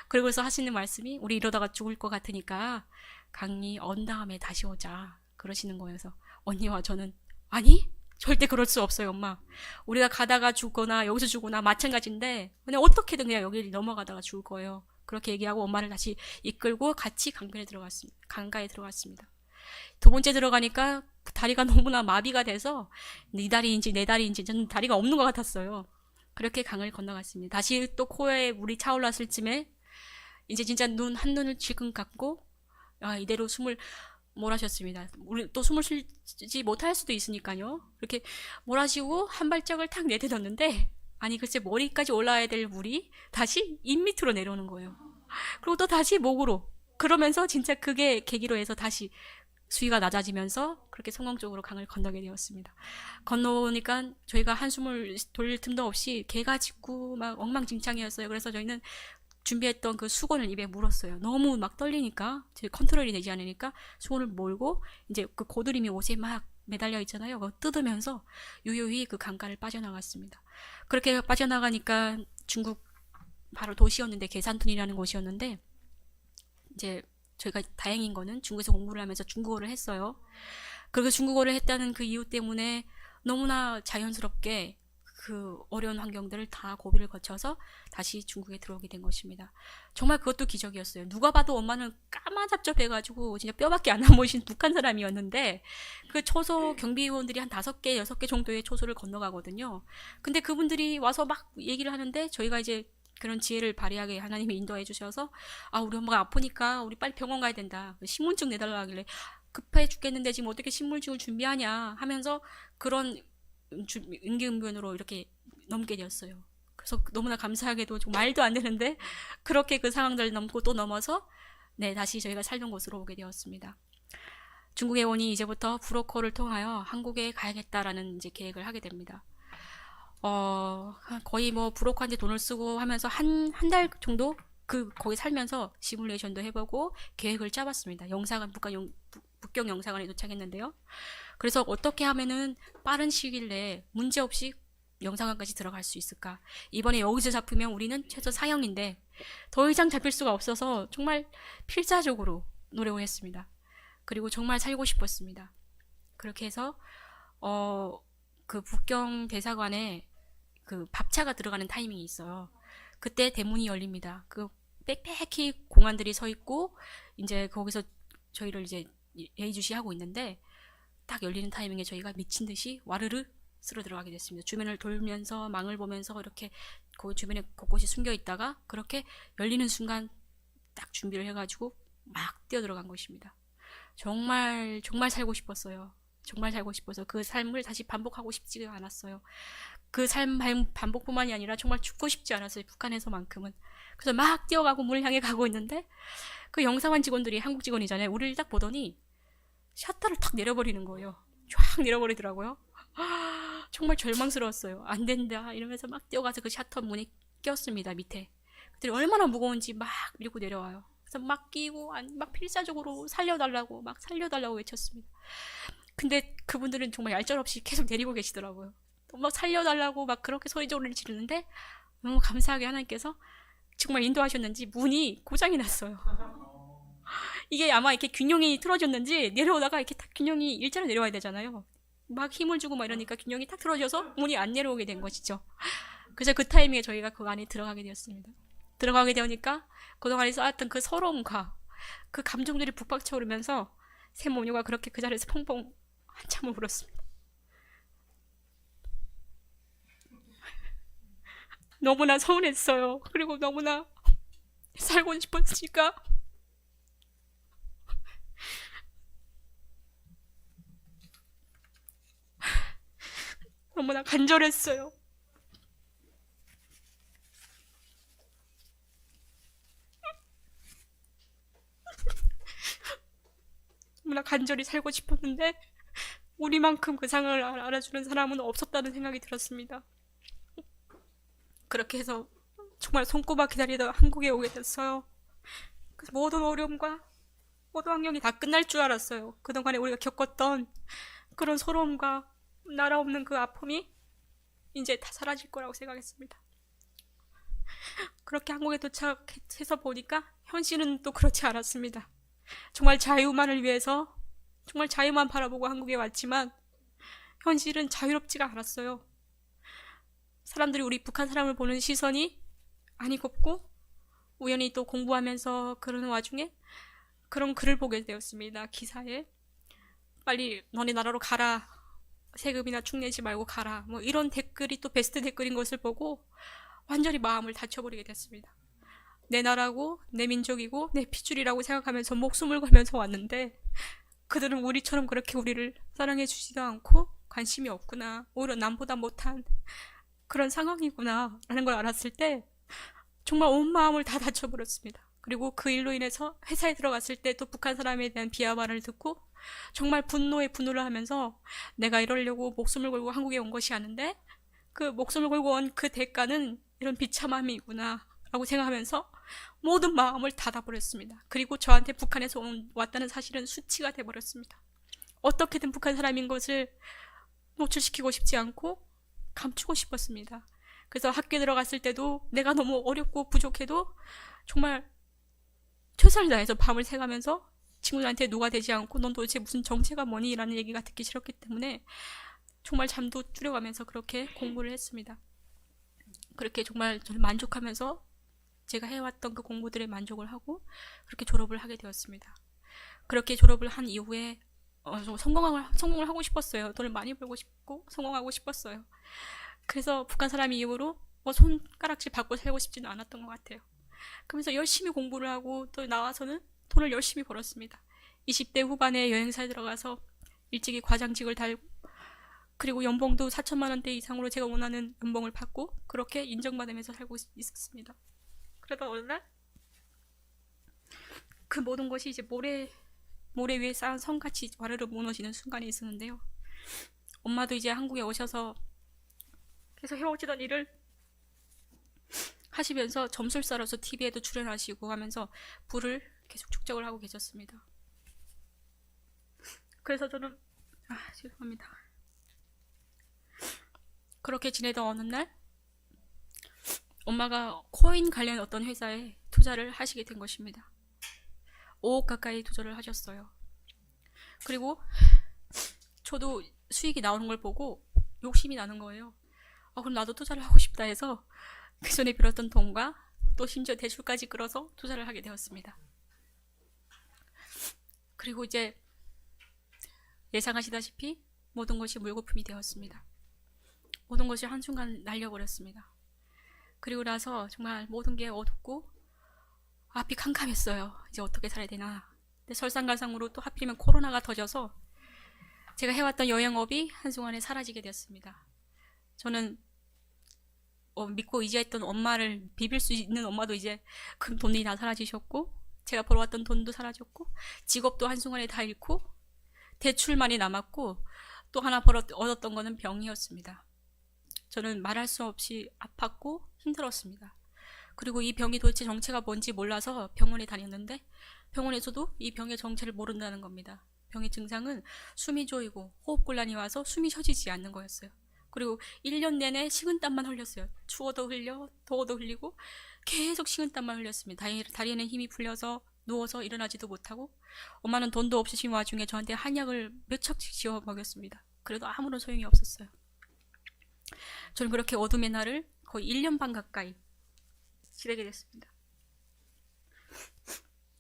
[SPEAKER 1] 그리고서 하시는 말씀이 우리 이러다가 죽을 것 같으니까 강이 언 다음에 다시 오자 그러시는 거여서 언니와 저는 아니 절대 그럴 수 없어요 엄마. 우리가 가다가 죽거나 여기서 죽거나 마찬가지인데 그냥 어떻게든 그냥 여기 넘어가다가 죽을 거예요. 그렇게 얘기하고 엄마를 다시 이끌고 같이 강가에 들어갔습니다. 두 번째 들어가니까 다리가 너무나 마비가 돼서 네 다리인지 내 다리인지 저는 다리가 없는 것 같았어요. 그렇게 강을 건너갔습니다. 다시 또 코에 물이 차올랐을 쯤에 이제 진짜 한눈을 질끈 감고 이대로 숨을 몰아쉬었습니다. 우리 또 숨을 쉬지 못할 수도 있으니까요. 그렇게 몰아쉬고 한 발짝을 탁 내딛었는데 아니 글쎄 머리까지 올라와야 될 물이 다시 입 밑으로 내려오는 거예요. 그리고 또 다시 목으로 그러면서 진짜 그게 계기로 해서 다시 수위가 낮아지면서 그렇게 성공적으로 강을 건너게 되었습니다. 건너오니까 저희가 한숨을 돌릴 틈도 없이 개가 짖고 막 엉망진창이었어요. 그래서 저희는 준비했던 그 수건을 입에 물었어요. 너무 막 떨리니까 컨트롤이 되지 않으니까 수건을 몰고 이제 그 고드름이 옷에 막 매달려 있잖아요. 그거 뜯으면서 유유히 그 강가를 빠져나갔습니다. 그렇게 빠져나가니까 중국 바로 도시였는데 계산툰이라는 곳이었는데 이제 저희가 다행인 거는 중국에서 공부를 하면서 중국어를 했어요. 그리고 중국어를 했다는 그 이유 때문에 너무나 자연스럽게 그 어려운 환경들을 다 고비를 거쳐서 다시 중국에 들어오게 된 것입니다. 정말 그것도 기적이었어요. 누가 봐도 엄마는 까마잡잡해가지고 진짜 뼈밖에 안 남으신 북한 사람이었는데 그 초소 경비원들이 한 5개, 6개 정도의 초소를 건너가거든요. 근데 그분들이 와서 막 얘기를 하는데 저희가 이제 그런 지혜를 발휘하게 하나님이 인도해 주셔서 우리 엄마가 아프니까 우리 빨리 병원 가야 된다. 신분증 내달라 하길래 급해 죽겠는데 지금 어떻게 신분증을 준비하냐 하면서 그런 임기응변으로 이렇게 넘게 되었어요. 그래서 너무나 감사하게도 좀 말도 안 되는데 그렇게 그 상황들을 넘고 또 넘어서 다시 저희가 살던 곳으로 오게 되었습니다. 중국에 오니 이제부터 브로커를 통하여 한국에 가야겠다라는 이제 계획을 하게 됩니다. 거의 뭐 브로커한테 돈을 쓰고 하면서 한 달 정도 거기 살면서 시뮬레이션도 해보고 계획을 짜봤습니다. 북경 영사관에 도착했는데요. 그래서 어떻게 하면은 빠른 시일 내에 문제없이 영사관까지 들어갈 수 있을까? 이번에 여기서 잡히면 우리는 최소 사형인데 더 이상 잡힐 수가 없어서 정말 필사적으로 노력을 했습니다. 그리고 정말 살고 싶었습니다. 그렇게 해서 그 북경 대사관에 그 밥차가 들어가는 타이밍이 있어요. 그때 대문이 열립니다. 그 빽빽히 공안들이 서 있고 이제 거기서 저희를 이제 예의주시하고 있는데 딱 열리는 타이밍에 저희가 미친 듯이 와르르 쓸어 들어가게 됐습니다. 주변을 돌면서 망을 보면서 이렇게 그 주변에 곳곳이 숨겨 있다가 그렇게 열리는 순간 딱 준비를 해가지고 막 뛰어 들어간 것입니다. 정말 살고 싶었어요. 정말 살고 싶어서 그 삶을 다시 반복하고 싶지가 않았어요. 그 삶 반복뿐만이 아니라 정말 죽고 싶지 않았어요. 북한에서만큼은. 그래서 막 뛰어가고 문을 향해 가고 있는데 그 영사관 직원들이 한국 직원이잖아요. 우리를 딱 보더니 셔터를 탁 내려버리는 거예요. 쫙 내려버리더라고요. 정말 절망스러웠어요. 안 된다 이러면서 막 뛰어가서 그 샤터 문에 꼈습니다. 밑에. 그들이 얼마나 무거운지 막 밀고 내려와요. 그래서 막 끼고 막 필사적으로 살려달라고 막 살려달라고 외쳤습니다. 근데 그분들은 정말 얄짤없이 계속 내리고 계시더라고요. 막 살려달라고 막 그렇게 소리조를 지르는데 너무 감사하게 하나님께서 정말 인도하셨는지 문이 고장이 났어요. 이게 아마 이렇게 균형이 틀어졌는지 내려오다가 이렇게 딱 균형이 일자로 내려와야 되잖아요. 막 힘을 주고 막 이러니까 균형이 딱 틀어져서 문이 안 내려오게 된 것이죠. 그래서 그 타이밍에 저희가 그 안에 들어가게 되었습니다. 들어가게 되니까 그동안에 쌓았던 그 서러움과 그 감정들이 북박 차오르면서 새 모녀가 그렇게 그 자리에서 펑펑 한참을 울었습니다. 너무나 서운했어요. 그리고 너무나 살고 싶었으니까 너무나 간절했어요. 너무나 간절히 살고 싶었는데 우리만큼 그 상을 알아주는 사람은 없었다는 생각이 들었습니다. 그렇게 해서 정말 손꼽아 기다리다 한국에 오게 됐어요. 그래서 모든 어려움과 모든 환경이 다 끝날 줄 알았어요. 그동안에 우리가 겪었던 그런 서러움과 나라 없는 그 아픔이 이제 다 사라질 거라고 생각했습니다. 그렇게 한국에 도착해서 보니까 현실은 또 그렇지 않았습니다. 정말 자유만을 위해서 정말 자유만 바라보고 한국에 왔지만 현실은 자유롭지가 않았어요. 사람들이 우리 북한 사람을 보는 시선이 아니곱고 우연히 또 공부하면서 그러는 와중에 그런 글을 보게 되었습니다. 기사에 빨리 너네 나라로 가라, 세금이나 축내지 말고 가라, 뭐 이런 댓글이 또 베스트 댓글인 것을 보고 완전히 마음을 다쳐버리게 됐습니다. 내 나라고 내 민족이고 내 핏줄이라고 생각하면서 목숨을 걸면서 왔는데 그들은 우리처럼 그렇게 우리를 사랑해 주지도 않고 관심이 없구나, 오히려 남보다 못한 그런 상황이구나 라는 걸 알았을 때 정말 온 마음을 다 다쳐버렸습니다. 그리고 그 일로 인해서 회사에 들어갔을 때 또 북한 사람에 대한 비하말을 듣고 정말 분노에 분노를 하면서 내가 이러려고 목숨을 걸고 한국에 온 것이 아닌데 그 목숨을 걸고 온 그 대가는 이런 비참함이구나 라고 생각하면서 모든 마음을 닫아버렸습니다. 그리고 저한테 북한에서 왔다는 사실은 수치가 돼버렸습니다. 어떻게든 북한 사람인 것을 노출시키고 싶지 않고 감추고 싶었습니다. 그래서 학교에 들어갔을 때도 내가 너무 어렵고 부족해도 정말 최선을 다해서 밤을 새가면서 친구들한테 누가 되지 않고 넌 도대체 무슨 정체가 뭐니? 라는 얘기가 듣기 싫었기 때문에 정말 잠도 줄여가면서 그렇게 공부를 했습니다. 그렇게 정말 저는 만족하면서 제가 해왔던 그 공부들에 만족을 하고 그렇게 졸업을 하게 되었습니다. 그렇게 졸업을 한 이후에 성공을 하고 싶었어요. 돈을 많이 벌고 싶고 성공하고 싶었어요. 그래서 북한 사람 이후로 손가락질 받고 살고 싶지는 않았던 것 같아요. 그러면서 열심히 공부를 하고 또 나와서는 돈을 열심히 벌었습니다. 20대 후반에 여행사에 들어가서 일찍이 과장직을 달고 그리고 연봉도 4천만 원대 이상으로 제가 원하는 연봉을 받고 그렇게 인정받으면서 살고 있었습니다. 그러다 어느 날 그 모든 것이 이제 모래 위에 쌓은 성같이 와르르 무너지는 순간이 있었는데요. 엄마도 이제 한국에 오셔서 계속 해오시던 일을 하시면서 점술사로서 TV에도 출연하시고 하면서 부를 계속 축적을 하고 계셨습니다. 그래서 저는 죄송합니다. 그렇게 지내던 어느 날 엄마가 코인 관련 어떤 회사에 투자를 하시게 된 것입니다. 5억 가까이 투자를 하셨어요. 그리고 저도 수익이 나오는 걸 보고 욕심이 나는 거예요. 그럼 나도 투자를 하고 싶다 해서 그 전에 빌었던 돈과 또 심지어 대출까지 끌어서 투자를 하게 되었습니다. 그리고 이제 예상하시다시피 모든 것이 물거품이 되었습니다. 모든 것이 한순간 날려버렸습니다. 그리고 나서 정말 모든 게 어둡고 앞이 캄캄했어요. 이제 어떻게 살아야 되나. 근데 설상가상으로 또 하필이면 코로나가 터져서 제가 해왔던 여행업이 한순간에 사라지게 되었습니다. 저는 믿고 의지했던 엄마를 비빌 수 있는 엄마도 이제 그 돈이 다 사라지셨고 제가 벌어왔던 돈도 사라졌고 직업도 한순간에 다 잃고 대출만이 남았고 또 하나 얻었던 거는 병이었습니다. 저는 말할 수 없이 아팠고 힘들었습니다. 그리고 이 병이 도대체 정체가 뭔지 몰라서 병원에 다녔는데 병원에서도 이 병의 정체를 모른다는 겁니다. 병의 증상은 숨이 조이고 호흡곤란이 와서 숨이 쉬어지지 않는 거였어요. 그리고 1년 내내 식은땀만 흘렸어요. 추워도 흘려, 더워도 흘리고 계속 식은땀만 흘렸습니다. 다리에는 힘이 풀려서 누워서 일어나지도 못하고 엄마는 돈도 없으신 와중에 저한테 한약을 몇 척씩 지어 먹였습니다. 그래도 아무런 소용이 없었어요. 저는 그렇게 어둠의 날을 거의 1년 반 가까이 지내게 됐습니다.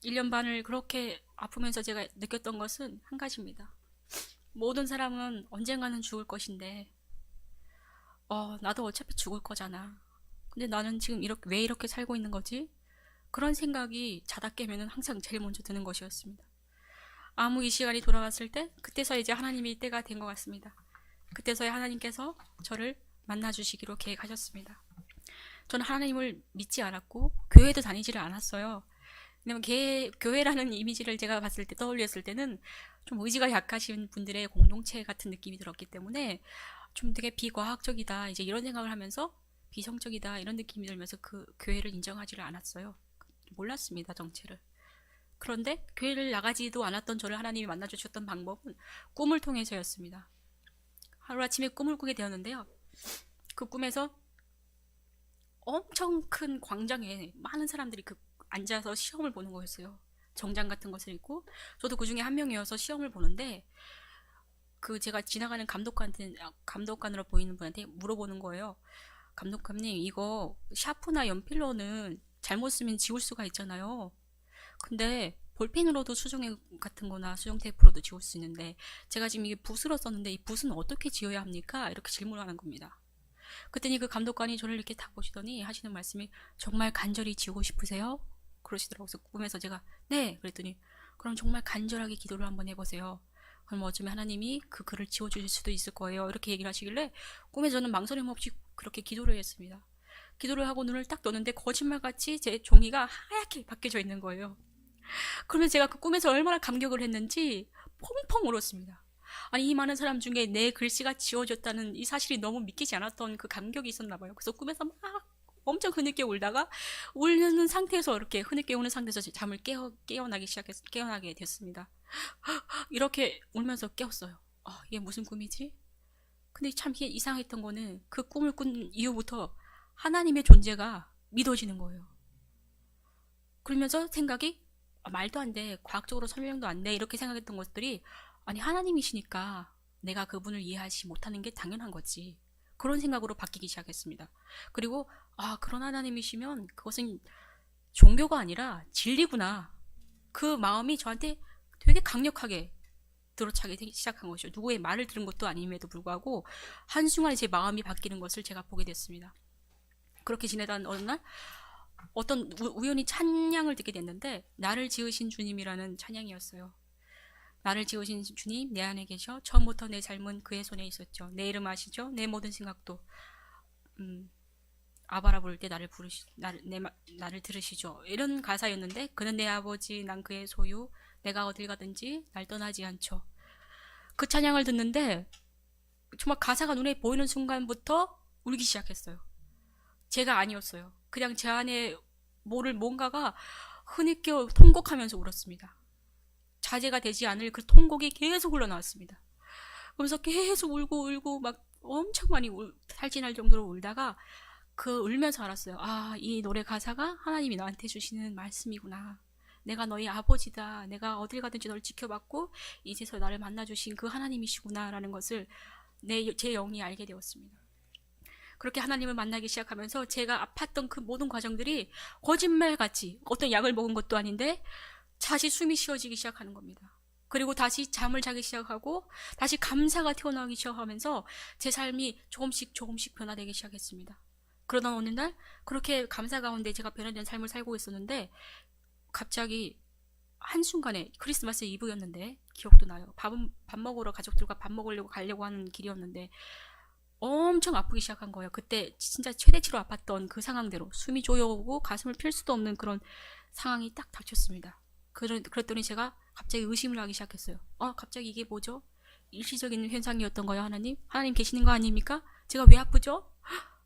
[SPEAKER 1] 1년 반을 그렇게 아프면서 제가 느꼈던 것은 한 가지입니다. 모든 사람은 언젠가는 죽을 것인데 나도 어차피 죽을 거잖아. 근데 나는 지금 왜 이렇게 살고 있는 거지? 그런 생각이 자다 깨면은 항상 제일 먼저 드는 것이었습니다. 아무 이 시간이 돌아왔을 때 그때서 이제 하나님이 때가 된 것 같습니다. 그때서야 하나님께서 저를 만나주시기로 계획하셨습니다. 저는 하나님을 믿지 않았고 교회도 다니지를 않았어요. 왜냐면 교회라는 이미지를 제가 봤을 때 떠올렸을 때는 좀 의지가 약하신 분들의 공동체 같은 느낌이 들었기 때문에 좀 되게 비과학적이다 이제 이런 생각을 하면서 비성적이다 이런 느낌이 들면서 그 교회를 인정하지를 않았어요. 몰랐습니다, 정체를. 그런데 교회를 나가지도 않았던 저를 하나님이 만나주셨던 방법은 꿈을 통해서였습니다. 하루아침에 꿈을 꾸게 되었는데요. 그 꿈에서 엄청 큰 광장에 많은 사람들이 앉아서 시험을 보는 거였어요. 정장 같은 것을 입고 저도 그 중에 한 명이어서 시험을 보는데 제가 지나가는 감독관으로 보이는 분한테 물어보는 거예요. 감독관님, 이거 샤프나 연필로는 잘못 쓰면 지울 수가 있잖아요. 근데 볼펜으로도 수정 같은 거나 수정 테이프로도 지울 수 있는데 제가 지금 이게 붓으로 썼는데 이 붓은 어떻게 지어야 합니까? 이렇게 질문을 하는 겁니다. 그랬더니 그 감독관이 저를 이렇게 딱 보시더니 하시는 말씀이 정말 간절히 지우고 싶으세요? 그러시더라고요. 그래서 꿈에서 제가 네! 그랬더니 그럼 정말 간절하게 기도를 한번 해보세요. 그럼 어쩌면 하나님이 그 글을 지워주실 수도 있을 거예요. 이렇게 얘기를 하시길래 꿈에 저는 망설임 없이 그렇게 기도를 했습니다. 기도를 하고 눈을 딱 떴는데 거짓말같이 제 종이가 하얗게 바뀌어져 있는 거예요. 그러면 제가 그 꿈에서 얼마나 감격을 했는지 펑펑 울었습니다. 아니 이 많은 사람 중에 내 글씨가 지워졌다는 이 사실이 너무 믿기지 않았던 그 감격이 있었나 봐요. 그래서 꿈에서 막 엄청 흐느껴 울다가 울는 상태에서 이렇게 흐느껴 우는 상태에서 잠을 깨어나게 됐습니다. 이렇게 울면서 깨웠어요. 이게 무슨 꿈이지? 근데 참 이상했던 거는 그 꿈을 꾼 이후부터 하나님의 존재가 믿어지는 거예요. 그러면서 생각이 말도 안 돼, 과학적으로 설명도 안 돼 이렇게 생각했던 것들이 아니 하나님이시니까 내가 그분을 이해하지 못하는 게 당연한 거지 그런 생각으로 바뀌기 시작했습니다. 그리고 그런 하나님이시면 그것은 종교가 아니라 진리구나 그 마음이 저한테 되게 강력하게 들어차기 시작한 것이죠. 누구의 말을 들은 것도 아님에도 불구하고 한순간에 제 마음이 바뀌는 것을 제가 보게 됐습니다. 그렇게 지내던 어느 날 어떤 우연히 찬양을 듣게 됐는데 나를 지으신 주님이라는 찬양이었어요. 나를 지으신 주님 내 안에 계셔 처음부터 내 삶은 그의 손에 있었죠. 내 이름 아시죠? 내 모든 생각도 아바라 부를 때 나를 들으시죠. 이런 가사였는데 그는 내 아버지 난 그의 소유 내가 어딜 가든지 날 떠나지 않죠. 그 찬양을 듣는데 정말 가사가 눈에 보이는 순간부터 울기 시작했어요. 제가 아니었어요. 그냥 제 안에 모를 뭔가가 흐느껴 통곡하면서 울었습니다. 자제가 되지 않을 그 통곡이 계속 흘러나왔습니다. 그러면서 계속 울고 막 엄청 많이 탈진할 정도로 울다가 울면서 알았어요. 이 노래 가사가 하나님이 나한테 주시는 말씀이구나. 내가 너희 아버지다. 내가 어딜 가든지 널 지켜봤고 이제서 나를 만나주신 그 하나님이시구나 라는 것을 제 영이 알게 되었습니다. 그렇게 하나님을 만나기 시작하면서 제가 아팠던 그 모든 과정들이 거짓말같이 어떤 약을 먹은 것도 아닌데 다시 숨이 쉬어지기 시작하는 겁니다. 그리고 다시 잠을 자기 시작하고 다시 감사가 튀어나오기 시작하면서 제 삶이 조금씩 변화되기 시작했습니다. 그러던 어느 날 그렇게 감사 가운데 제가 변화된 삶을 살고 있었는데 갑자기 한순간에 크리스마스 이브였는데 기억도 나요. 밥 먹으러 가족들과 밥 먹으려고 가려고 하는 길이었는데 엄청 아프기 시작한 거예요. 그때 진짜 최대치로 아팠던 그 상황대로 숨이 조여오고 가슴을 필 수도 없는 그런 상황이 딱 닥쳤습니다. 그랬더니 제가 갑자기 의심을 하기 시작했어요. 갑자기 이게 뭐죠? 일시적인 현상이었던 거예요, 하나님? 하나님 계시는 거 아닙니까? 제가 왜 아프죠?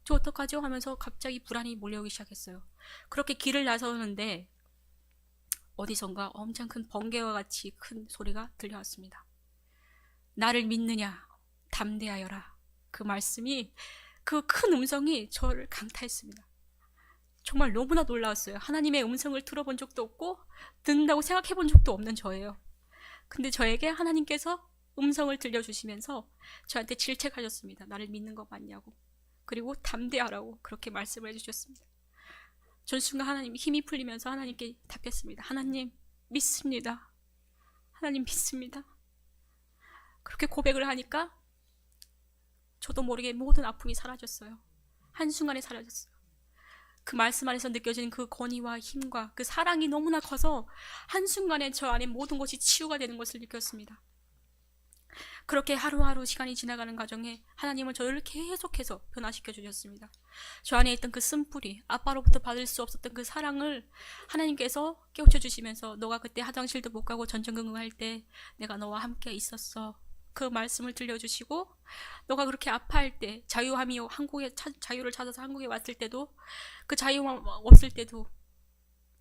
[SPEAKER 1] 저 어떡하죠? 하면서 갑자기 불안이 몰려오기 시작했어요. 그렇게 길을 나서는데 어디선가 엄청 큰 번개와 같이 큰 소리가 들려왔습니다. 나를 믿느냐? 담대하여라. 그 말씀이, 그 큰 음성이 저를 강타했습니다. 정말 너무나 놀라웠어요. 하나님의 음성을 들어본 적도 없고 듣는다고 생각해 본 적도 없는 저예요. 근데 저에게 하나님께서 음성을 들려주시면서 저한테 질책하셨습니다. 나를 믿는 거 맞냐고. 그리고 담대하라고 그렇게 말씀을 해주셨습니다. 전 순간 하나님 힘이 풀리면서 하나님께 답했습니다. 하나님 믿습니다. 하나님 믿습니다. 그렇게 고백을 하니까 저도 모르게 모든 아픔이 사라졌어요. 한순간에 사라졌어요. 그 말씀 안에서 느껴지는 그 권위와 힘과 그 사랑이 너무나 커서 한순간에 저 안에 모든 것이 치유가 되는 것을 느꼈습니다. 그렇게 하루하루 시간이 지나가는 과정에 하나님은 저를 계속해서 변화시켜 주셨습니다. 저 안에 있던 그 쓴뿌리, 아빠로부터 받을 수 없었던 그 사랑을 하나님께서 깨우쳐 주시면서 너가 그때 화장실도 못 가고 전전긍긍할 때 내가 너와 함께 있었어. 그 말씀을 들려주시고 너가 그렇게 아파할 때 자유함이 자유를 찾아서 한국에 왔을 때도 그 자유함 없을 때도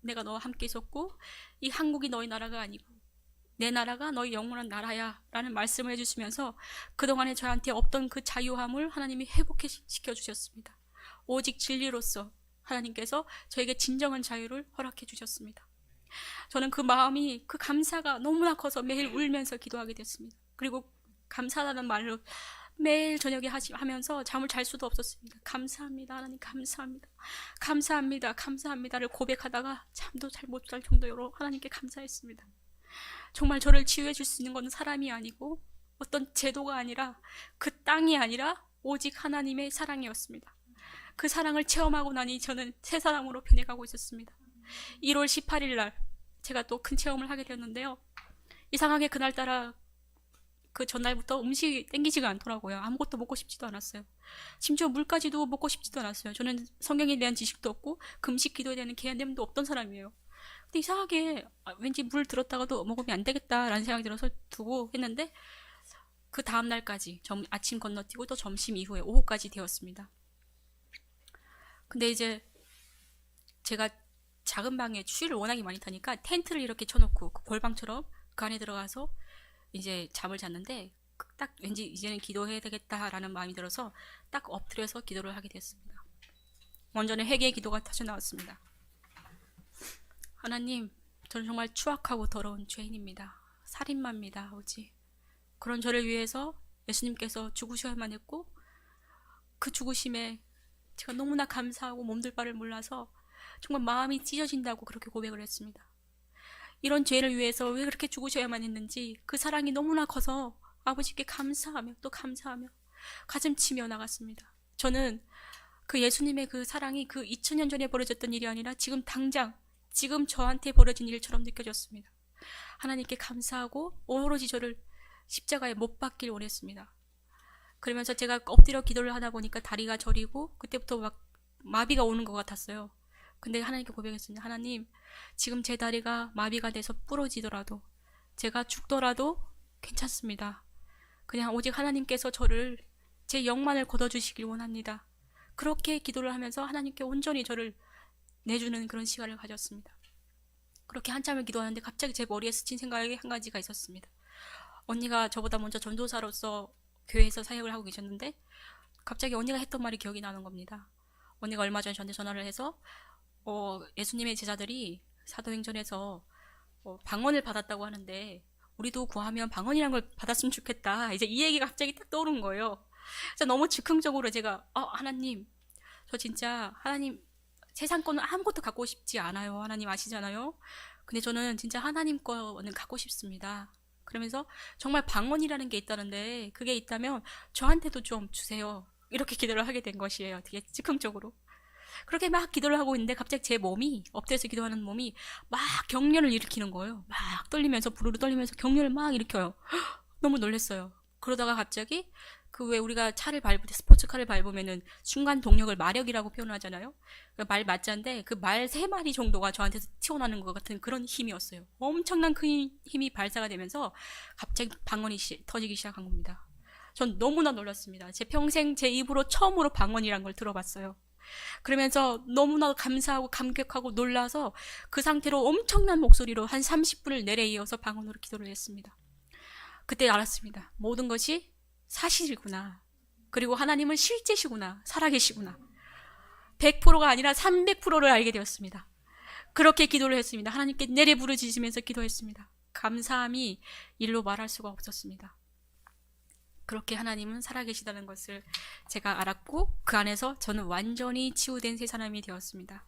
[SPEAKER 1] 내가 너와 함께 있었고 이 한국이 너희 나라가 아니고 내 나라가 너희 영원한 나라야 라는 말씀을 해주시면서 그동안에 저한테 없던 그 자유함을 하나님이 회복시켜 주셨습니다. 오직 진리로서 하나님께서 저에게 진정한 자유를 허락해 주셨습니다. 저는 그 마음이, 그 감사가 너무나 커서 매일 울면서 기도하게 됐습니다. 그리고 감사하다는 말로 매일 저녁에 하면서 잠을 잘 수도 없었습니다. 감사합니다. 하나님 감사합니다. 감사합니다. 감사합니다를 고백하다가 잠도 잘 못 잘 정도로 하나님께 감사했습니다. 정말 저를 치유해 줄 수 있는 건 사람이 아니고 어떤 제도가 아니라 그 땅이 아니라 오직 하나님의 사랑이었습니다. 그 사랑을 체험하고 나니 저는 새 사람으로 변해가고 있었습니다. 1월 18일 날 제가 또 큰 체험을 하게 되었는데요. 이상하게 그날따라 그 전날부터 음식이 땡기지가 않더라고요. 아무것도 먹고 싶지도 않았어요. 심지어 물까지도 먹고 싶지도 않았어요. 저는 성경에 대한 지식도 없고 금식 기도에 대한 개념도 없던 사람이에요. 근데 이상하게 왠지 물 들었다가도 먹으면 안 되겠다라는 생각이 들어서 두고 했는데 그 다음날까지 아침 건너뛰고 또 점심 이후에 오후까지 되었습니다. 근데 이제 제가 작은 방에 추위를 워낙에 많이 타니까 텐트를 이렇게 쳐놓고 그 벌방처럼 그 안에 들어가서 이제 잠을 잤는데 딱 왠지 이제는 기도해야 되겠다라는 마음이 들어서 딱 엎드려서 기도를 하게 됐습니다. 먼저는 회개의 기도가 터져 나왔습니다. 하나님, 저는 정말 추악하고 더러운 죄인입니다. 살인마입니다. 오직 그런 저를 위해서 예수님께서 죽으셔야만 했고 그 죽으심에 제가 너무나 감사하고 몸둘 바를 몰라서 정말 마음이 찢어진다고 그렇게 고백을 했습니다. 이런 죄를 위해서 왜 그렇게 죽으셔야만 했는지 그 사랑이 너무나 커서 아버지께 감사하며 또 감사하며 가슴치며 나갔습니다. 저는 그 예수님의 그 사랑이 그 2000년 전에 벌어졌던 일이 아니라 지금 당장 지금 저한테 벌어진 일처럼 느껴졌습니다. 하나님께 감사하고 오로지 저를 십자가에 못 박길 원했습니다. 그러면서 제가 엎드려 기도를 하다 보니까 다리가 저리고 그때부터 막 마비가 오는 것 같았어요. 근데 하나님께 고백했습니다. 하나님, 지금 제 다리가 마비가 돼서 부러지더라도 제가 죽더라도 괜찮습니다. 그냥 오직 하나님께서 저를 제 영만을 거둬주시길 원합니다. 그렇게 기도를 하면서 하나님께 온전히 저를 내주는 그런 시간을 가졌습니다. 그렇게 한참을 기도하는데 갑자기 제 머리에 스친 생각이 한 가지가 있었습니다. 언니가 저보다 먼저 전도사로서 교회에서 사역을 하고 계셨는데 갑자기 언니가 했던 말이 기억이 나는 겁니다. 언니가 얼마 전에 저한테 전화를 해서 예수님의 제자들이 사도행전에서 방언을 받았다고 하는데 우리도 구하면 방언이란 걸 받았으면 좋겠다. 이제 이 얘기가 갑자기 딱 떠오른 거예요. 그래서 너무 즉흥적으로 제가 하나님, 저 진짜 하나님 세상 거는 아무것도 갖고 싶지 않아요. 하나님 아시잖아요. 근데 저는 진짜 하나님 거는 갖고 싶습니다. 그러면서 정말 방언이라는 게 있다는데 그게 있다면 저한테도 좀 주세요. 이렇게 기도를 하게 된 것이에요. 되게 즉흥적으로. 그렇게 막 기도를 하고 있는데 갑자기 제 몸이, 엎드려서 기도하는 몸이 막 경련을 일으키는 거예요. 막 떨리면서, 부르르 떨리면서 경련을 막 일으켜요. 너무 놀랐어요. 그러다가 갑자기 그 왜 우리가 차를 밟을 때 스포츠카를 밟으면은 순간 동력을 마력이라고 표현하잖아요. 말 맞자인데 그 말 3마리 정도가 저한테 튀어나오는 것 같은 그런 힘이었어요. 엄청난 큰 힘이 발사가 되면서 갑자기 방언이 터지기 시작한 겁니다. 전 너무나 놀랐습니다. 제 평생 제 입으로 처음으로 방언이란 걸 들어봤어요. 그러면서 너무나 감사하고 감격하고 놀라서 그 상태로 엄청난 목소리로 한 30분을 내내 이어서 방언으로 기도를 했습니다. 그때 알았습니다. 모든 것이 사실이구나. 그리고 하나님은 실제시구나. 살아계시구나. 100%가 아니라 300%를 알게 되었습니다. 그렇게 기도를 했습니다. 하나님께 내래 부르짖으면서 기도했습니다. 감사함이 일로 말할 수가 없었습니다. 그렇게 하나님은 살아계시다는 것을 제가 알았고 그 안에서 저는 완전히 치유된 새 사람이 되었습니다.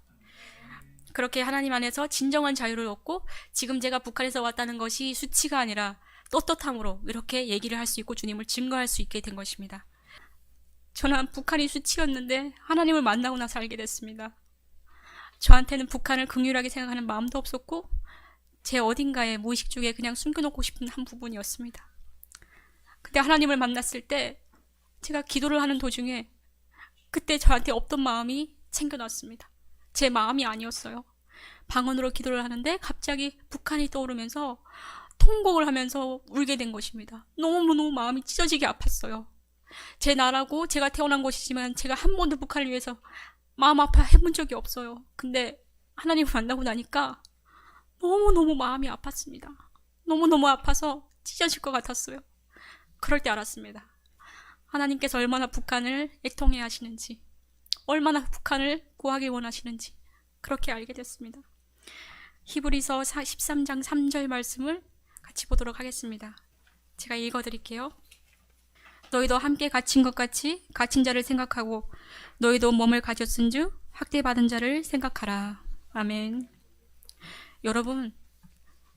[SPEAKER 1] 그렇게 하나님 안에서 진정한 자유를 얻고 지금 제가 북한에서 왔다는 것이 수치가 아니라 떳떳함으로 이렇게 얘기를 할 수 있고 주님을 증거할 수 있게 된 것입니다. 저는 북한이 수치였는데 하나님을 만나고 나서 알게 됐습니다. 저한테는 북한을 긍휼하게 생각하는 마음도 없었고 제 어딘가에 무의식 중에 그냥 숨겨놓고 싶은 한 부분이었습니다. 그때 하나님을 만났을 때 제가 기도를 하는 도중에 그때 저한테 없던 마음이 챙겨놨습니다. 제 마음이 아니었어요. 방언으로 기도를 하는데 갑자기 북한이 떠오르면서 통곡을 하면서 울게 된 것입니다. 너무너무 마음이 찢어지게 아팠어요. 제 나라고 제가 태어난 곳이지만 제가 한 번도 북한을 위해서 마음 아파 해본 적이 없어요. 근데 하나님을 만나고 나니까 너무너무 마음이 아팠습니다. 너무너무 아파서 찢어질 것 같았어요. 그럴 때 알았습니다. 하나님께서 얼마나 북한을 애통해 하시는지, 얼마나 북한을 구하기 원하시는지 그렇게 알게 됐습니다. 히브리서 13장 3절 말씀을 같이 보도록 하겠습니다. 제가 읽어드릴게요. 너희도 함께 갇힌 것 같이 갇힌 자를 생각하고 너희도 몸을 가졌은즉 학대받은 자를 생각하라. 아멘. 여러분,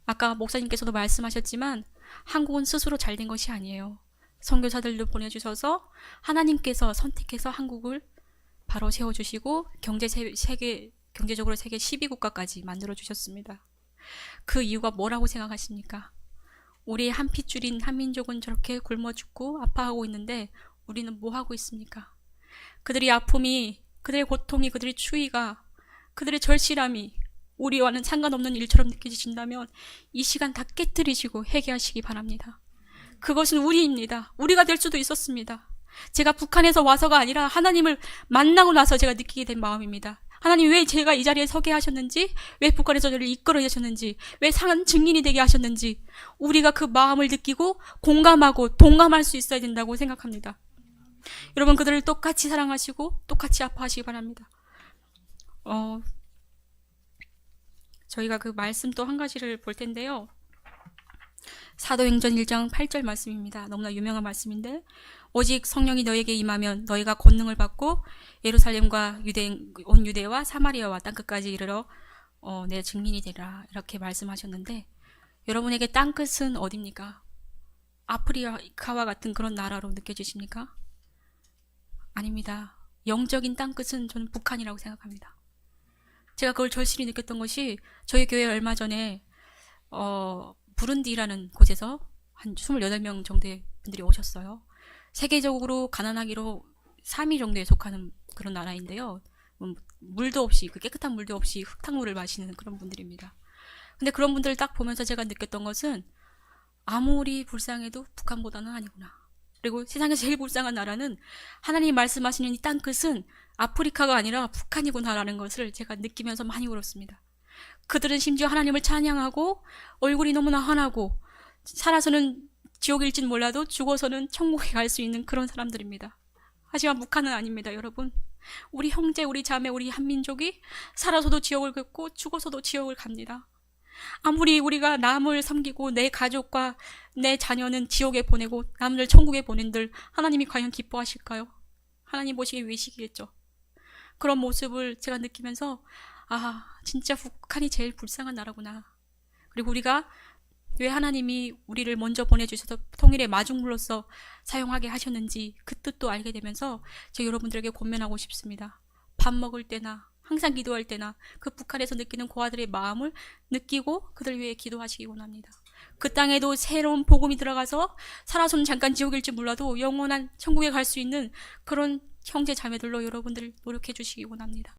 [SPEAKER 1] 아까 목사님께서도 말씀하셨지만 한국은 스스로 잘된 것이 아니에요. 선교사들도 보내주셔서 하나님께서 선택해서 한국을 바로 세워주시고 경제적으로 세계 12국가까지 만들어주셨습니다. 그 이유가 뭐라고 생각하십니까? 우리 한 핏줄인 한민족은 저렇게 굶어 죽고 아파하고 있는데 우리는 뭐 하고 있습니까? 그들의 아픔이, 그들의 고통이, 그들의 추위가, 그들의 절실함이 우리와는 상관없는 일처럼 느껴지신다면 이 시간 다 깨뜨리시고 회개하시기 바랍니다. 그것은 우리입니다. 우리가 될 수도 있었습니다. 제가 북한에서 와서가 아니라 하나님을 만나고 나서 제가 느끼게 된 마음입니다. 하나님 왜 제가 이 자리에 서게 하셨는지, 왜 북한에서 저를 이끌어 내셨는지, 왜 상한 증인이 되게 하셨는지 우리가 그 마음을 느끼고 공감하고 동감할 수 있어야 된다고 생각합니다. 여러분, 그들을 똑같이 사랑하시고 똑같이 아파하시기 바랍니다. 저희가 그 말씀 또 한 가지를 볼 텐데요. 사도행전 1장 8절 말씀입니다. 너무나 유명한 말씀인데 오직 성령이 너에게 임하면 너희가 권능을 받고 예루살렘과 온 유대와 사마리아와 땅끝까지 이르러 내 증인이 되라 이렇게 말씀하셨는데 여러분에게 땅끝은 어디입니까? 아프리카와 같은 그런 나라로 느껴지십니까? 아닙니다. 영적인 땅끝은 저는 북한이라고 생각합니다. 제가 그걸 절실히 느꼈던 것이 저희 교회에 얼마 전에 부룬디라는 곳에서 한 28명 정도의 분들이 오셨어요. 세계적으로 가난하기로 3위 정도에 속하는 그런 나라인데요. 물도 없이, 그 깨끗한 물도 없이 흙탕물을 마시는 그런 분들입니다. 근데 그런 분들을 딱 보면서 제가 느꼈던 것은 아무리 불쌍해도 북한보다는 아니구나. 그리고 세상에서 제일 불쌍한 나라는 하나님이 말씀하시는 이 땅끝은 아프리카가 아니라 북한이구나라는 것을 제가 느끼면서 많이 울었습니다. 그들은 심지어 하나님을 찬양하고 얼굴이 너무나 환하고 살아서는 지옥일진 몰라도 죽어서는 천국에 갈 수 있는 그런 사람들입니다. 하지만 북한은 아닙니다, 여러분. 우리 형제, 우리 자매, 우리 한민족이 살아서도 지옥을 긋고 죽어서도 지옥을 갑니다. 아무리 우리가 남을 섬기고 내 가족과 내 자녀는 지옥에 보내고 남들 천국에 보낸들 하나님이 과연 기뻐하실까요? 하나님 보시기에 외식이겠죠. 그런 모습을 제가 느끼면서 진짜 북한이 제일 불쌍한 나라구나. 그리고 우리가 왜 하나님이 우리를 먼저 보내주셔서 통일의 마중물로서 사용하게 하셨는지 그 뜻도 알게 되면서 저 여러분들에게 권면하고 싶습니다. 밥 먹을 때나 항상 기도할 때나 그 북한에서 느끼는 고아들의 마음을 느끼고 그들 위해 기도하시기 원합니다. 그 땅에도 새로운 복음이 들어가서 살아서는 잠깐 지옥일지 몰라도 영원한 천국에 갈 수 있는 그런 형제 자매들로 여러분들 노력해 주시기 원합니다.